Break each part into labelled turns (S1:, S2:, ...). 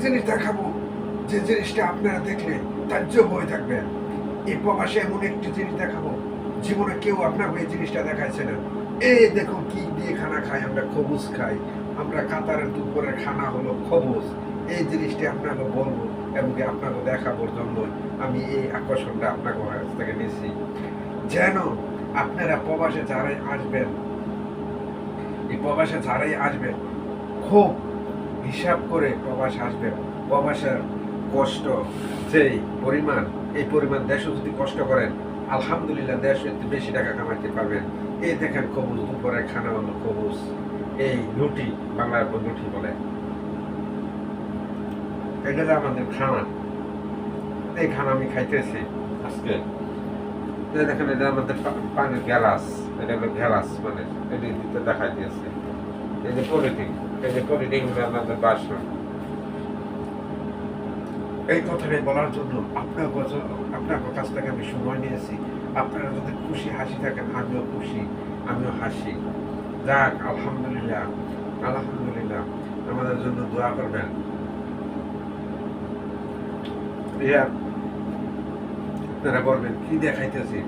S1: জিনিস দেখাবো যে জিনিসটা আপনারা দেখলে তাজ্জব হয়ে থাকবেন। এই প্রবাসে এমন একটি জিনিস দেখাবো, জীবনে কেউ আপনাকে এই জিনিসটা দেখাইছে না। এই দেখুন কি দিয়ে খানা খাই আমরা, খবুজ খাই আমরা। কাতারের দুপুরের খানা হলো খবুজ। এই জিনিসটি আপনাকে বলবো এবং আপনাকে দেখাবোর জন্য আমি এই আকর্ষণটা আপনাকে কাছ থেকে নিয়েছি, যেন আপনারা প্রবাসে যারাই আসবেন, এই প্রবাসে যারাই আসবেন খুব হিসাব করে প্রবাস আসবেন। প্রবাসের কষ্ট যেই পরিমাণ, এই পরিমাণ দেশে যদি কষ্ট করেন আলহামদুলিল্লাহ দেশে একটু বেশি টাকা কামাইতে পারবেন। এই দেখেন খবুজ, দুপুরের খানা হলো খবুজ, এই রুটি, বাংলার রুটি বলে, এটা যে আমাদের খানা। এই খানা আমি খাইতেছি আজকে। দেখেন এটা আমাদের পানির গ্যালাস, এটা হলো গ্যালাস, মানে এটি দিতে দেখাই দিয়েছে। এই যে পলিথিন, এই যে পলিথিন আমাদের বাসন। এই কথাটাই বলার জন্য আপনার কাছ থেকে আমি সময় নিয়েছি। আপনারা যদি খুশি হাসি থাকেন, আমিও খুশি, আমিও হাসি। যাক আলহামদুলিল্লাহ, আলহামদুলিল্লাহ। আমাদের জন্য দোয়া করবেন। আপনারা বলবেন কি দেখাইতেছি।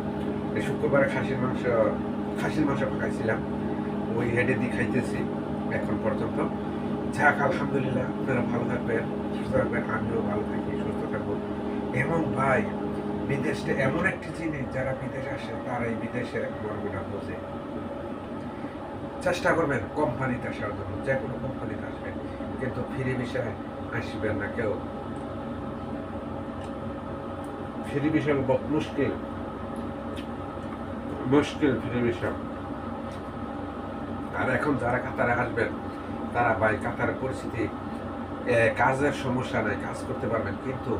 S1: এই শুক্রবারে খাসির মাংস পাকাইছিলাম, ওই হেডে দিয়ে খাইতেছি এখন পর্যন্ত। যাক আলহামদুলিল্লাহ, আপনারা ভালো থাকবেন, সুস্থ থাকবেন, আমিও ভালো থাকি, সুস্থ থাকবো। এবং ভাই, বিদেশটা এমন একটি জিনিস, যারা বিদেশে আসে তারা এই বিদেশের মর্মটা বোঝে। চেষ্টা করবেন কোম্পানিতে আসার জন্য, যে কোনো কোম্পানিতে আসবেন, কিন্তু ফ্রি ভিসায় আসবেন না কেউ। ফ্রি ভিসা মুশকিল, ফ্রি ভিসা। আর এখন যারা কাতারে আসবেন তারা ভাই, কাতারের পরিস্থিতি, কাজের সমস্যা নাই, কাজ করতে পারবেন, কিন্তু